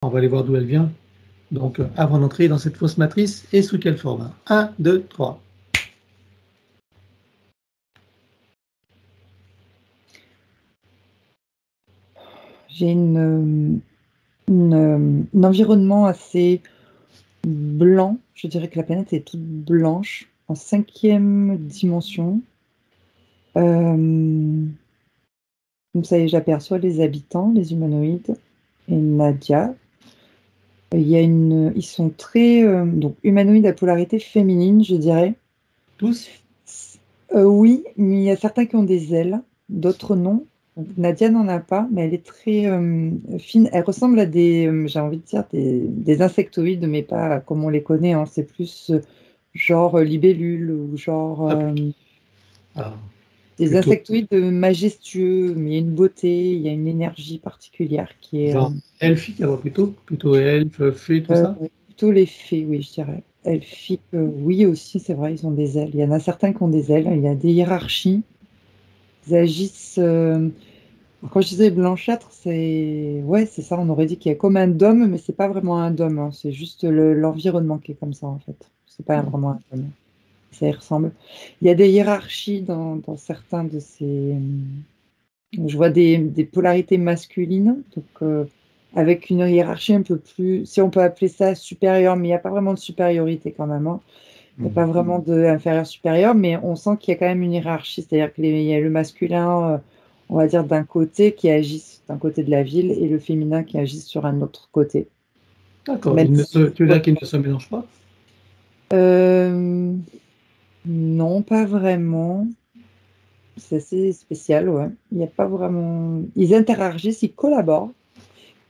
On va aller voir d'où elle vient. Donc, avant d'entrer dans cette fausse matrice, et sous quelle forme? 1, 2, 3. J'ai un environnement assez blanc. Je dirais que la planète est toute blanche, en 5e dimension. Comme ça, j'aperçois les habitants, les humanoïdes, et Nadia. Ils sont très donc humanoïdes à polarité féminine, je dirais. Tous? Oui, mais il y a certains qui ont des ailes, d'autres non. Donc, Nadia n'en a pas, mais elle est très fine. Elle ressemble à j'ai envie de dire, des insectoïdes, mais pas comme on les connaît, hein. C'est plus genre libellule ou genre Ah, des plutôt insectoïdes majestueux, mais il y a une beauté, il y a une énergie particulière qui est genre elfique, alors plutôt elfe, fée, tout ça? plutôt les fées, oui, je dirais. Elfiques, oui aussi, c'est vrai, ils ont des ailes. Il y en a certains qui ont des ailes, il y a des hiérarchies. Ils agissent. Quand je disais blanchâtre, c'est ça. On aurait dit qu'il y a comme un dôme, mais c'est pas vraiment un dôme, hein. C'est juste l'environnement qui est comme ça en fait. C'est pas vraiment un dôme. Ça y ressemble. Il y a des hiérarchies dans certains de ces. Je vois des polarités masculines, donc avec une hiérarchie un peu plus, si on peut appeler ça supérieure, mais il n'y a pas vraiment de supériorité quand même, hein. Il n'y a pas vraiment de inférieur supérieur, mais on sent qu'il y a quand même une hiérarchie, c'est-à-dire qu'il y a le masculin, on va dire, d'un côté qui agisse d'un côté de la ville et le féminin qui agisse sur un autre côté. D'accord. Même si, Tu veux dire qu'ils ne se mélangent pas? euh, non, pas vraiment. C'est assez spécial, ouais. Il n'y a pas vraiment. Ils interagissent, ils collaborent,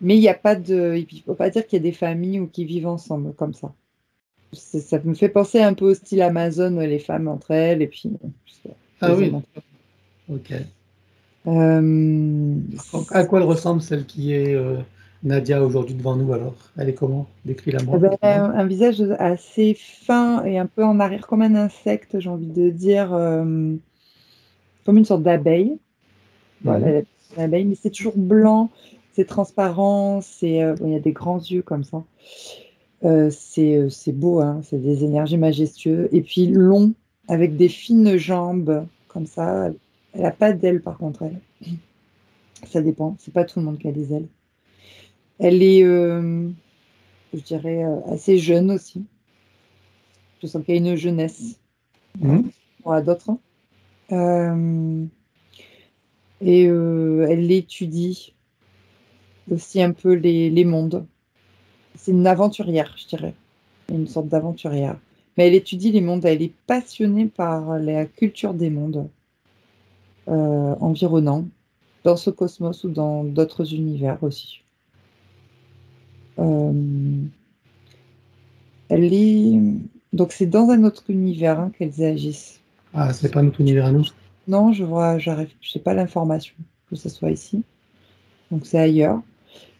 mais il n'y a pas de. Il ne faut pas dire qu'il y a des familles ou qui vivent ensemble comme ça. Ça me fait penser un peu au style Amazon, les femmes entre elles, et puis je sais pas, Ah les oui, hommes entre ok. eux. À quoi elle ressemble celle qui est Nadia aujourd'hui devant nous alors? Elle est comment? Décris-la moi. Ben, un visage assez fin et un peu en arrière, comme un insecte, j'ai envie de dire, comme une sorte d'abeille. Voilà, Mhm. l'abeille, mais c'est toujours blanc, c'est transparent, bon, il y a des grands yeux comme ça. C'est beau, hein, c'est des énergies majestueuses. Et puis long, avec des fines jambes, comme ça. Elle n'a pas d'ailes, par contre, elle. Ça dépend, c'est pas tout le monde qui a des ailes. Elle est, je dirais, assez jeune aussi. Je sens qu'il y a une jeunesse. Voilà. Mhm. On a d'autres, hein. Euh, et elle étudie aussi un peu les mondes. C'est une aventurière, je dirais. Une sorte d'aventurière. Mais elle étudie les mondes. Elle est passionnée par la culture des mondes environnants, dans ce cosmos ou dans d'autres univers aussi. Euh, elle est... Donc c'est dans un autre univers, hein, qu'elles agissent. Ah, c'est pas notre univers à nous. Non, j'arrive, je n'ai pas l'information que ce soit ici. Donc c'est ailleurs.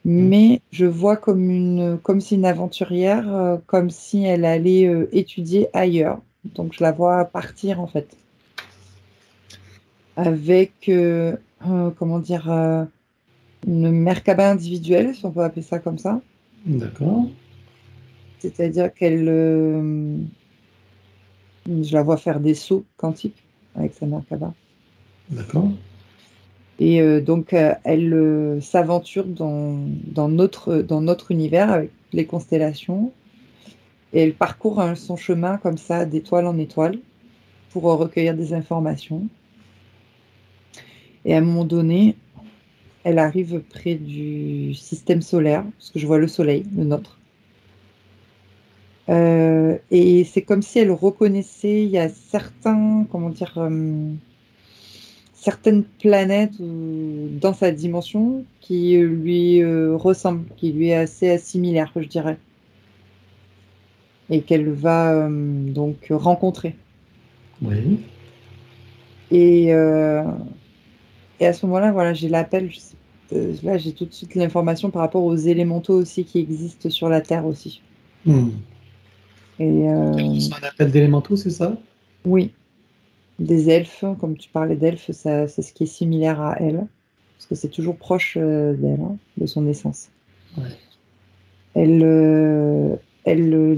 Mhm. Mais je vois comme si une aventurière, comme si elle allait étudier ailleurs. Donc je la vois partir en fait, avec, comment dire, une Merkaba individuelle, si on peut appeler ça comme ça. D'accord, C'est-à-dire je la vois faire des sauts quantiques avec sa Merkaba. d'accord. Et donc, elle s'aventure dans notre univers avec les constellations. Et elle parcourt, hein, son chemin comme ça, d'étoile en étoile, pour recueillir des informations. Et à un moment donné, elle arrive près du système solaire, parce que je vois le soleil, le nôtre. Et c'est comme si elle reconnaissait, il y a certains, comment dire, certaines planètes dans sa dimension qui lui ressemblent, qui lui est assez similaire, je dirais, et qu'elle va donc rencontrer. Oui. Et, euh, et à ce moment-là, voilà, j'ai l'appel. Là, j'ai tout de suite l'information par rapport aux élémentaux aussi qui existent sur la Terre aussi. Hmm. Et C'est un appel d'élémentaux, c'est ça? oui, des elfes, comme tu parlais d'elfes, ça, c'est ce qui est similaire à elle, parce que c'est toujours proche d'elle, hein, de son essence. Ouais. Elle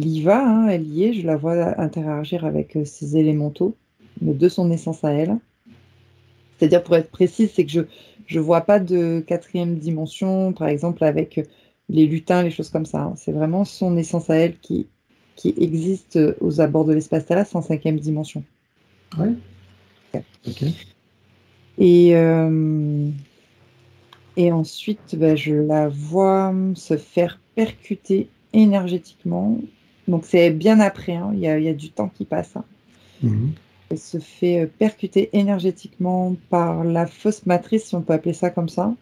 y va, hein, elle y est. Je la vois interagir avec ses élémentaux, mais de son essence à elle. C'est-à-dire, pour être précise, c'est que je vois pas de quatrième dimension, par exemple, avec les lutins, les choses comme ça, hein. C'est vraiment son essence à elle qui existe aux abords de l'espace terrestre en cinquième dimension. Ouais. Ok. Et, euh, et ensuite, bah, je la vois se faire percuter énergétiquement. Donc, c'est bien après, hein, il y a du temps qui passe, hein. Mhm. Elle se fait percuter énergétiquement par la fausse matrice, si on peut appeler ça comme ça.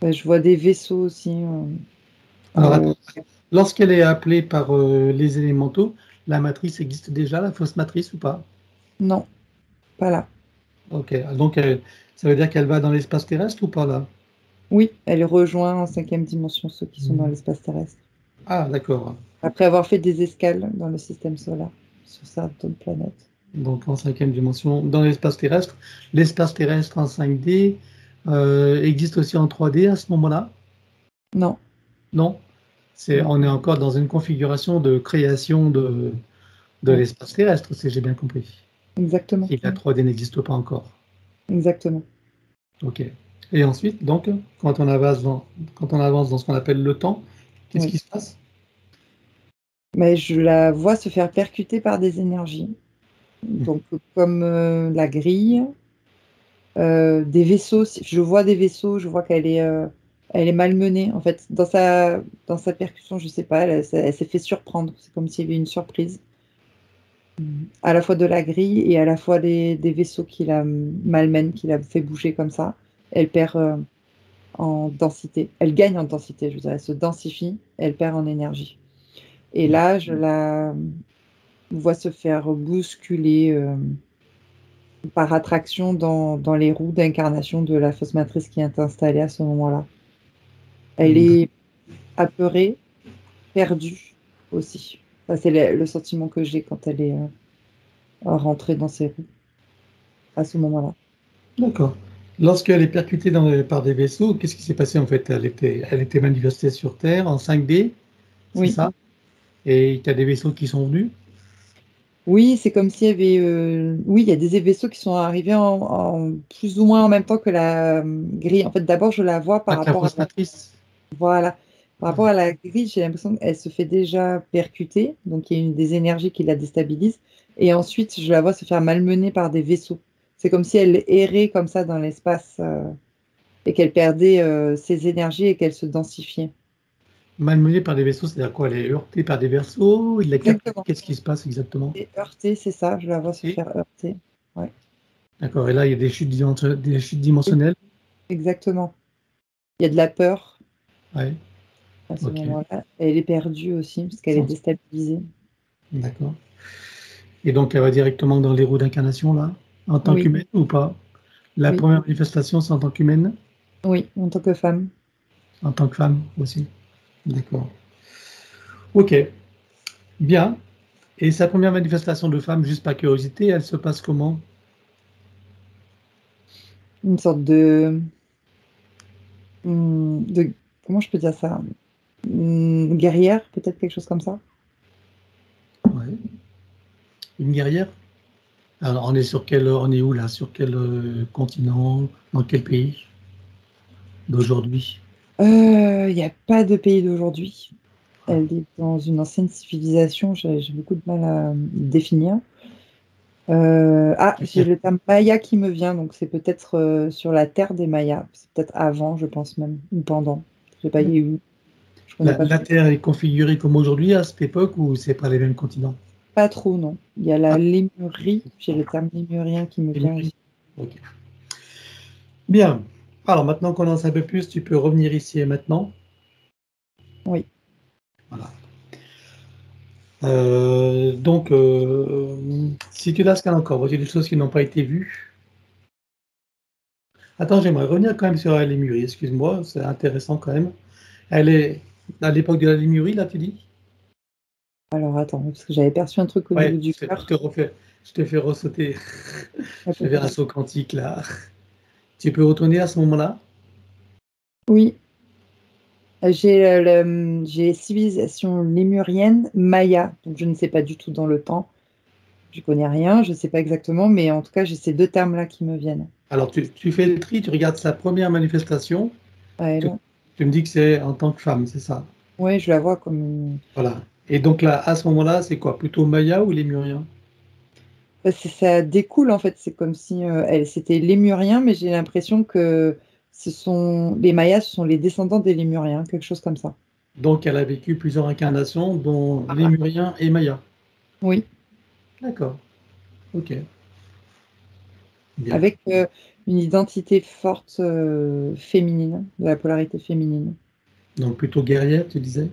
Je vois des vaisseaux aussi. Alors, Euh, attends. Lorsqu'elle est appelée par les élémentaux, la matrice existe déjà, la fausse matrice ou pas? non, pas là. Ok. Donc, ça veut dire qu'elle va dans l'espace terrestre ou pas là? Oui, elle rejoint en cinquième dimension ceux qui sont dans Mhm. l'espace terrestre. Ah, d'accord. Après avoir fait des escales dans le système solaire, sur certaines planètes. Donc, en cinquième dimension, dans l'espace terrestre. L'espace terrestre en 5D existe aussi en 3D à ce moment-là? Non, Non? non. On est encore dans une configuration de création de Ouais, l'espace terrestre, si j'ai bien compris. exactement. Et la 3D n'existe pas encore. Exactement. Ok. Et ensuite, donc, quand on avance dans ce qu'on appelle le temps, qu'est-ce Oui. qui se passe? Mais je la vois se faire percuter par des énergies. Donc, comme la grille, des vaisseaux. Je vois des vaisseaux, je vois elle est malmenée. En fait, dans sa percussion, je sais pas, elle s'est fait surprendre. C'est comme s'il y avait une surprise. À la fois de la grille et à la fois des vaisseaux qui la malmènent, qui la fait bouger comme ça. Elle perd en densité. Elle gagne en densité, je veux dire. Elle se densifie, elle perd en énergie. Et là, je la vois se faire bousculer par attraction dans les roues d'incarnation de la fausse matrice qui est installée à ce moment-là. Elle Hmm. est apeurée, perdue aussi. Ça, c'est le sentiment que j'ai quand elle est rentrée dans ses roues à ce moment-là. D'accord. Lorsqu'elle est percutée par des vaisseaux, qu'est-ce qui s'est passé en fait? Elle était manifestée sur Terre en 5D, c'est Oui, ça? Et il y a des vaisseaux qui sont venus oui, c'est comme s'il y avait, oui, il y a des vaisseaux qui sont arrivés plus ou moins en même temps que la grille. En fait, d'abord, je la vois par avec la rapport à fausse matrice. voilà, par Ah, rapport à la grille, j'ai l'impression qu'elle se fait déjà percuter, donc il y a des énergies qui la déstabilisent, et ensuite, je la vois se faire malmener par des vaisseaux. C'est comme si elle errait comme ça dans l'espace et qu'elle perdait ses énergies et qu'elle se densifiait. malmenée par des vaisseaux, c'est-à-dire quoi? Elle est heurtée par des vaisseaux, il la capture. Exactement. Qu'est-ce qui se passe exactement? Et heurtée, c'est ça, je la vois se Et, faire heurter. Ouais. d'accord. Et là, il y a des chutes dimensionnelles. Exactement. Il y a de la peur Ouais. à ce Ok. moment-là. Et elle est perdue aussi parce qu'elle est Sens- déstabilisée. D'accord. Et donc, elle va directement dans les roues d'incarnation, là, en tant Oui, qu'humaine ou pas? La oui, première manifestation, c'est en tant qu'humaine, oui, en tant que femme. en tant que femme aussi. D'accord. Ok, bien. Et sa première manifestation de femme, juste par curiosité, elle se passe comment? Une sorte de comment je peux dire ça? Guerrière, peut-être quelque chose comme ça. Ouais. Une guerrière? Alors, on est où là? Sur quel continent? Dans quel pays d'aujourd'hui? Il n'y a pas de pays d'aujourd'hui. Elle est dans une ancienne civilisation. J'ai beaucoup de mal à définir. J'ai Ok. le terme Maya qui me vient, donc c'est peut-être sur la terre des Mayas. C'est peut-être avant, je pense même, ou pendant. Je sais pas, il y a eu. Je connais pas La trop. Terre est configurée comme aujourd'hui à cette époque ou c'est pas les mêmes continents? Pas trop, non. Il y a la Ah, lémurie. J'ai le terme lémurien qui me vient Émilie. aussi. Ok. Bien. Alors maintenant qu'on en sait un peu plus, tu peux revenir ici et maintenant. Oui. Voilà. Si tu la scannes encore, voici des choses qui n'ont pas été vues. Attends, j'aimerais revenir quand même sur la Lémurie, excuse-moi, c'est intéressant quand même. Elle est à l'époque de la Lémurie, là, tu dis? Alors attends, parce que j'avais perçu un truc au niveau Ouais, du cœur. je te fais ressauter. Ah, Je pas te fais de un souci. saut quantique, là. Tu peux retourner à ce moment-là? Oui, J'ai civilisation lémurienne, Maya, donc je ne sais pas du tout dans le temps. Je connais rien, je ne sais pas exactement, mais en tout cas, j'ai ces deux termes-là qui me viennent. Alors, tu fais le tri, tu regardes sa première manifestation, Ouais, tu, tu me dis que c'est en tant que femme, c'est ça? ouais, je la vois comme. Voilà. Et donc là, à ce moment-là, c'est quoi? Plutôt Maya ou lémurien? Ça découle en fait, c'est comme si c'était lémurien, mais j'ai l'impression que les Mayas, ce sont les descendants des lémuriens, quelque chose comme ça. Donc, elle a vécu plusieurs incarnations, dont lémurien et Maya. Oui, D'accord. Ok. Bien. avec une identité forte féminine, de la polarité féminine. Donc, plutôt guerrière, tu disais?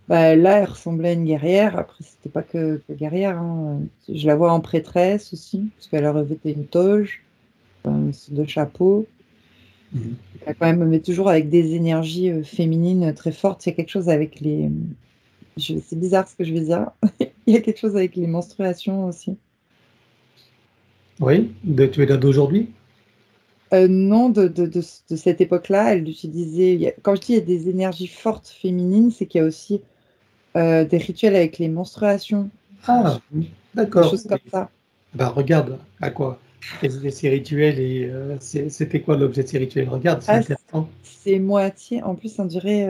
Bah, là, elle ressemblait à une guerrière. Après, c'était pas que guerrière, hein. Je la vois en prêtresse aussi, parce qu'elle a revêté une toge, une sorte de chapeau. Mhm. Elle, quand même, mais toujours avec des énergies féminines très fortes. Il y a quelque chose avec les. C'est bizarre ce que je vais dire. Il y a quelque chose avec les menstruations aussi. Oui, tu es là d'aujourd'hui? Non, de cette époque-là, elle utilisait. Quand je dis il y a des énergies fortes féminines, c'est qu'il y a aussi des rituels avec les menstruations, Ah, des d'accord. choses comme ça. Bah, regarde à quoi. Quels étaient ces rituels et c'était quoi l'objet de ces rituels? Regarde, c'est Ah, intéressant. c'est moitié. En plus, on dirait.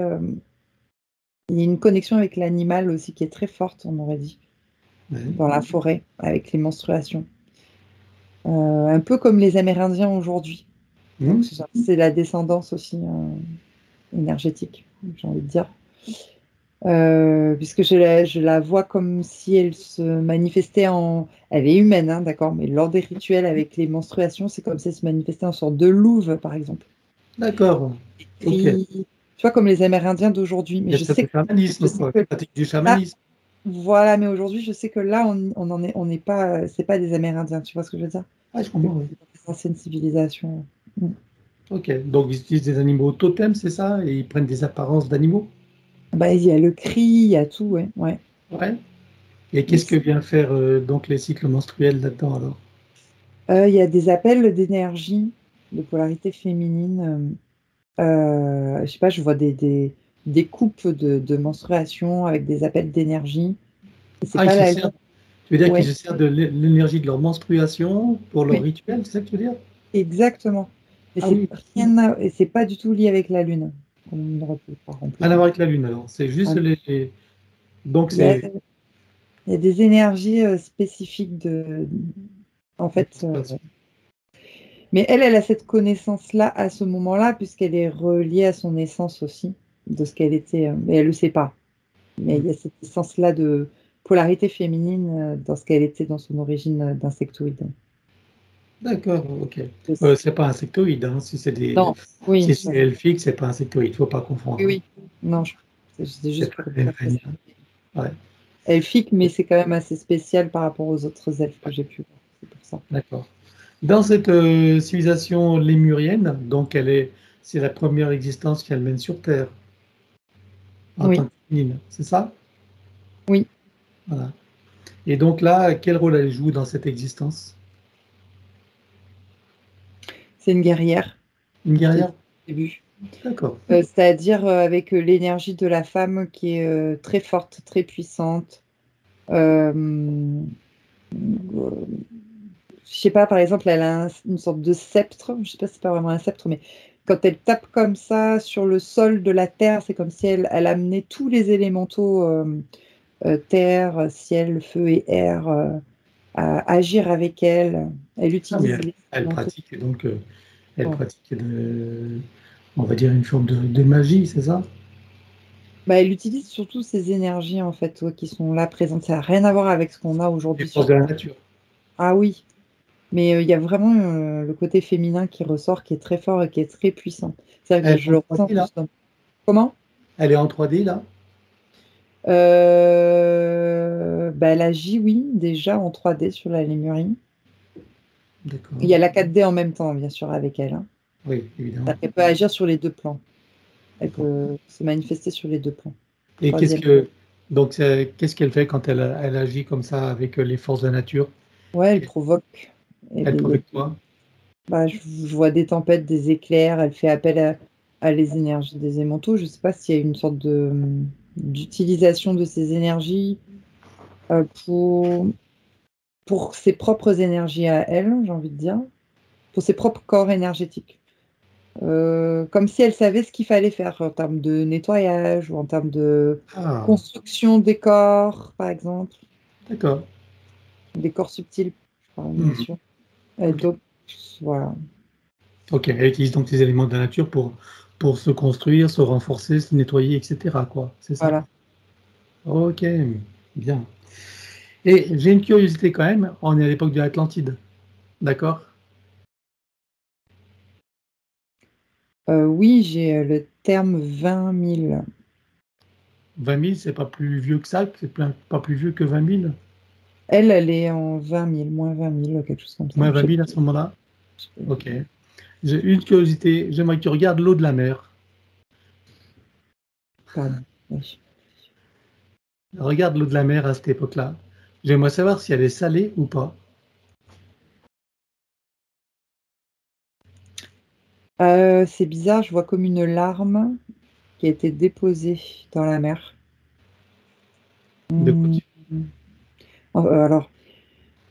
Il y a une connexion avec l'animal aussi qui est très forte, on aurait dit, Ouais. dans la forêt, avec les menstruations. Un peu comme les Amérindiens aujourd'hui. Donc, Mhm. c'est la descendance aussi énergétique, j'ai envie de dire. Puisque je la vois comme si elle se manifestait en. Elle est humaine, hein, d'accord, mais lors des rituels avec les menstruations, c'est comme si elle se manifestait en sorte de louve, par exemple. D'accord. Ok. Il Tu vois, comme les Amérindiens d'aujourd'hui. Mais y a peut-être le je chamanisme, sais quoi. que La pratique du là, chamanisme. voilà, mais aujourd'hui, je sais que là, on n'est pas, c'est pas des Amérindiens, tu vois ce que je veux dire? Ah, je C'est comprends, oui. des anciennes civilisations. Mm. Ok. Donc, ils utilisent des animaux totems, c'est ça? Et ils prennent des apparences d'animaux? Bah, il y a le cri, il y a tout, ouais, ouais. Ouais. Et Mais qu'est-ce que vient faire donc les cycles menstruels là-dedans alors? il y a des appels d'énergie, de polarité féminine. Je sais pas, je vois des coupes de menstruation avec des appels d'énergie. Et c'est Ah, pas la lune. tu veux dire qu'ils Ouais, se servent de l'énergie de leur menstruation pour leur oui, rituel, c'est ça que tu veux dire? exactement. Et Ah oui, et c'est pas du tout lié avec la lune, comme on aurait pu le croire en rien plus. à voir avec la Lune alors. C'est juste Ah, donc Il y a, c'est il y a des énergies spécifiques en la fait, menstruation. mais elle a cette connaissance-là à ce moment-là, puisqu'elle est reliée à son essence aussi, de ce qu'elle était, mais elle le sait pas. Mais Hmm. il y a cette essence-là de polarité féminine dans ce qu'elle était dans son origine d'insectoïde. D'accord, ok. Aussi. C'est pas insectoïde, hein. Si c'est Non, si oui, c'est elfique, c'est pas insectoïde, faut pas confondre, oui, hein. oui. Non, c'était C'est juste pas pour le même dire que règne. c'est Ouais, elfique, mais c'est quand même assez spécial par rapport aux autres elfes que j'ai pu voir. C'est pour ça. d'accord. Dans cette civilisation lémurienne, donc c'est la première existence qu'elle mène sur Terre en tant Oui, que féminine, c'est ça? oui, Voilà. Et donc là, quel rôle elle joue dans cette existence? c'est une guerrière, Une comme je t'ai dit guerrière? au début. D'accord. C'est-à-dire avec l'énergie de la femme qui est très forte, très puissante. Euh, je sais pas, par exemple, elle a une sorte de sceptre. Je sais pas si c'est pas vraiment un sceptre, mais quand elle tape comme ça sur le sol de la terre, c'est comme si elle amenait tous les élémentaux terre, ciel, feu et air à agir avec elle. Elle Ah oui, utilise les elle élémentaux. pratique donc elle Ouais. pratique on va dire une forme de magie, c'est ça? Bah, elle utilise surtout ces énergies en fait ouais, qui sont là présentes. Ça n'a rien à voir avec ce qu'on a Les aujourd'hui forces sur de la Terre. nature. Ah oui, mais il y a vraiment le côté féminin qui ressort, qui est très fort et qui est très puissant. C'est vrai Elle que est je en le ressens 3D là? plus Comment? Elle est en 3D là? Bah, elle agit, oui, déjà en 3D sur la lémurie. Il D'accord. y a la 4D en même temps, bien sûr, avec elle, hein. Oui, évidemment. Elle peut agir sur les deux plans. Elle D'accord. peut se manifester sur les deux plans. Et Troisième. qu'est-ce qu'elle fait quand elle agit comme ça avec les forces de la nature? Ouais, elle provoque. Elle Il y a provoque quoi? bah, je vois des tempêtes, des éclairs. Elle fait appel à. à les énergies des élémentaux. Je ne sais pas s'il y a une sorte d'utilisation de ces énergies euh, pour, pour ses propres énergies à elle, j'ai envie de dire, pour ses propres corps énergétiques. Comme si elle savait ce qu'il fallait faire en termes de nettoyage ou en termes de Ah, construction des corps, par exemple, d'accord. des corps subtils, je parle bien Mhm. sûr. Et Ok. donc, voilà. Ok, elle utilise donc les éléments de la nature pour se construire, se renforcer, se nettoyer, etc., quoi. C'est ça. Voilà. Ok, bien. Et j'ai une curiosité quand même, on est à l'époque de l'Atlantide, d'accord? Oui, j'ai le terme 20 000. 20 000, c'est pas plus vieux que ça, pas plus vieux que 20 000? Elle est en 20 000, moins 20 000, quelque chose comme ça. Moins Je 20 sais 000 à ce moment-là? Ok. J'ai une curiosité, j'aimerais que tu regardes l'eau de la mer. pardon. Oui. Regarde l'eau de la mer à cette époque-là. J'aimerais savoir si elle est salée ou pas. C'est bizarre, je vois comme une larme qui a été déposée dans la mer. De quoi Hmm. Alors,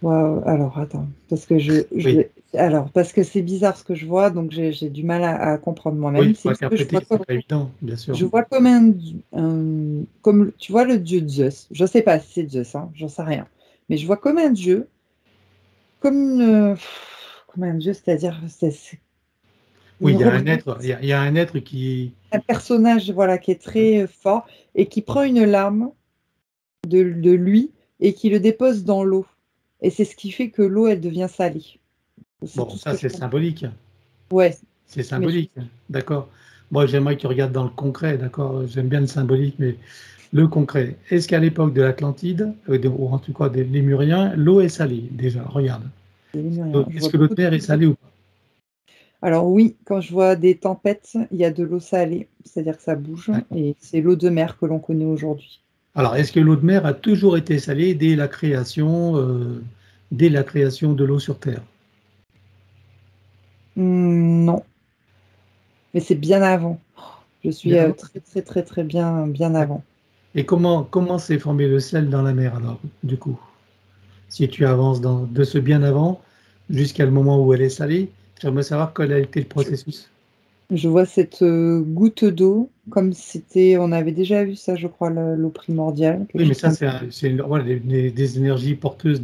waouh, alors attends, parce que Oui, alors parce que c'est bizarre ce que je vois, donc j'ai du mal à comprendre oui, moi-même. il faut C'est juste que interpréter, c'est pas évident, bien sûr. je vois comme comme tu vois le dieu Zeus. Je sais pas si c'est Zeus, hein, j'en sais rien, mais je vois comme un dieu, comme comme un dieu, c'est-à-dire c'est Oui, une il y a un être, représente il y a un être qui. un personnage voilà qui est très fort et qui prend une larme de lui et qui le dépose dans l'eau. Et c'est ce qui fait que l'eau elle devient salée. C'est Bon, tout ce ça que je c'est comprends. symbolique. Ouais, C'est mais symbolique, d'accord. Moi, j'aimerais que tu regardes dans le concret, d'accord. J'aime bien le symbolique, mais le concret. Est-ce qu'à l'époque de l'Atlantide, ou en tout cas des Lémuriens, l'eau est salée déjà? Regarde. c'est lémurien. Je Est-ce vois que l'eau beaucoup de de mer est couleurs. salée ou pas? Alors oui, quand je vois des tempêtes, il y a de l'eau salée, c'est-à-dire que ça bouge, D'accord. et c'est l'eau de mer que l'on connaît aujourd'hui. Alors, est-ce que l'eau de mer a toujours été salée dès la création de l'eau sur Terre? Non, mais c'est bien avant. Je suis Bien avant? très très très très bien D'accord. avant. Et comment s'est formé le sel dans la mer alors, du coup? Si tu avances de ce bien avant jusqu'à le moment où elle est salée, j'aimerais savoir quel a été le Je, processus. je vois cette goutte d'eau, comme c'était, on avait déjà vu ça, je crois, l'eau primordiale, quelque Oui, mais chose ça, comme ça. voilà, des énergies porteuses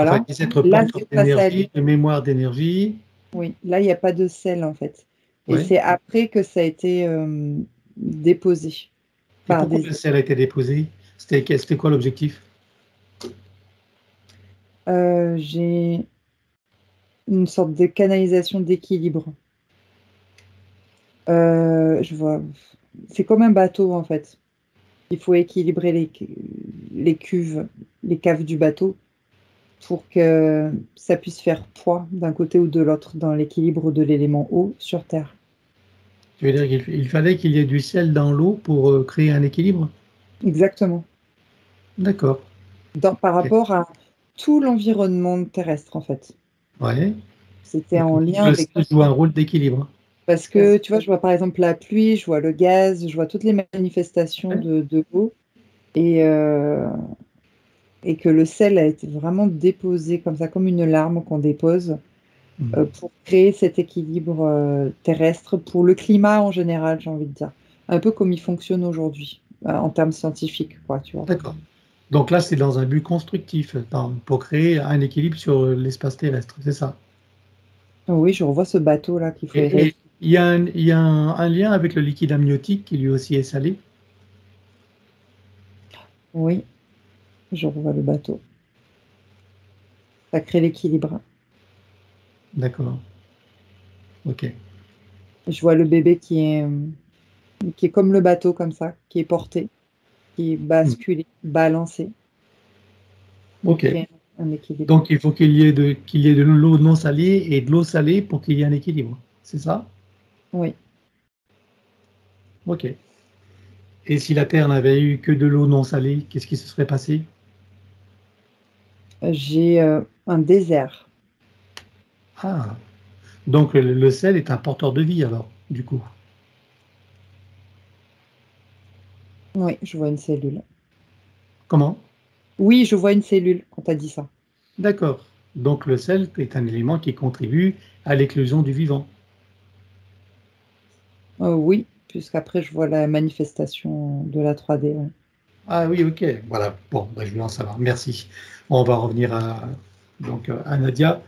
enfin, Voilà. des êtres Là, porteurs c'est pas d'énergie, salé. de mémoire d'énergie. Oui, là, il n'y a pas de sel en fait. Et Ouais. c'est après que ça a été déposé Et par pourquoi des... le sel a été déposé? C'était quoi l'objectif? J'ai une sorte de canalisation d'équilibre. Je vois. C'est comme un bateau en fait. Il faut équilibrer les cuves, les caves du bateau pour que ça puisse faire poids d'un côté ou de l'autre dans l'équilibre de l'élément eau sur Terre. Tu veux dire qu'il fallait qu'il y ait du sel dans l'eau pour créer un équilibre? Exactement. D'accord. Par Ok. rapport à tout l'environnement terrestre en fait. Ouais. C'était Donc, en lien le avec... sel joue un rôle d'équilibre. Parce que, tu vois, je vois par exemple la pluie, je vois le gaz, je vois toutes les manifestations Ouais. de l'eau et, et que le sel a été vraiment déposé comme ça, comme une larme qu'on dépose Hmm. pour créer cet équilibre terrestre, pour le climat en général, j'ai envie de dire. Un peu comme il fonctionne aujourd'hui, en termes scientifiques, quoi, tu vois. D'accord. Donc là, c'est dans un but constructif, pour créer un équilibre sur l'espace terrestre, c'est ça. Oui, je revois ce bateau-là qu'il faut Et rééquilibrer. il y a un lien avec le liquide amniotique qui lui aussi est salé. Oui, je revois le bateau. Ça crée l'équilibre. D'accord. Ok. Je vois le bébé qui est comme le bateau, comme ça, qui est porté, qui est Hmm. basculé, balancé pour Ok. créer un équilibre. Donc il faut qu'il y ait de l'eau non salée et de l'eau salée pour qu'il y ait un équilibre. C'est ça? Oui, Ok. Et si la Terre n'avait eu que de l'eau non salée, qu'est-ce qui se serait passé? j'ai un désert. Ah. Donc le sel est un porteur de vie alors, du coup. Oui, je vois une cellule. Comment? Oui, je vois une cellule quand tu as dit ça. D'accord. Donc le sel est un élément qui contribue à l'éclosion du vivant. Oui, puisqu'après, je vois la manifestation de la 3D. Ouais. Ah oui, ok. Voilà. Bon, ben, je voulais en savoir. Merci. On va revenir à, donc, à Nadia.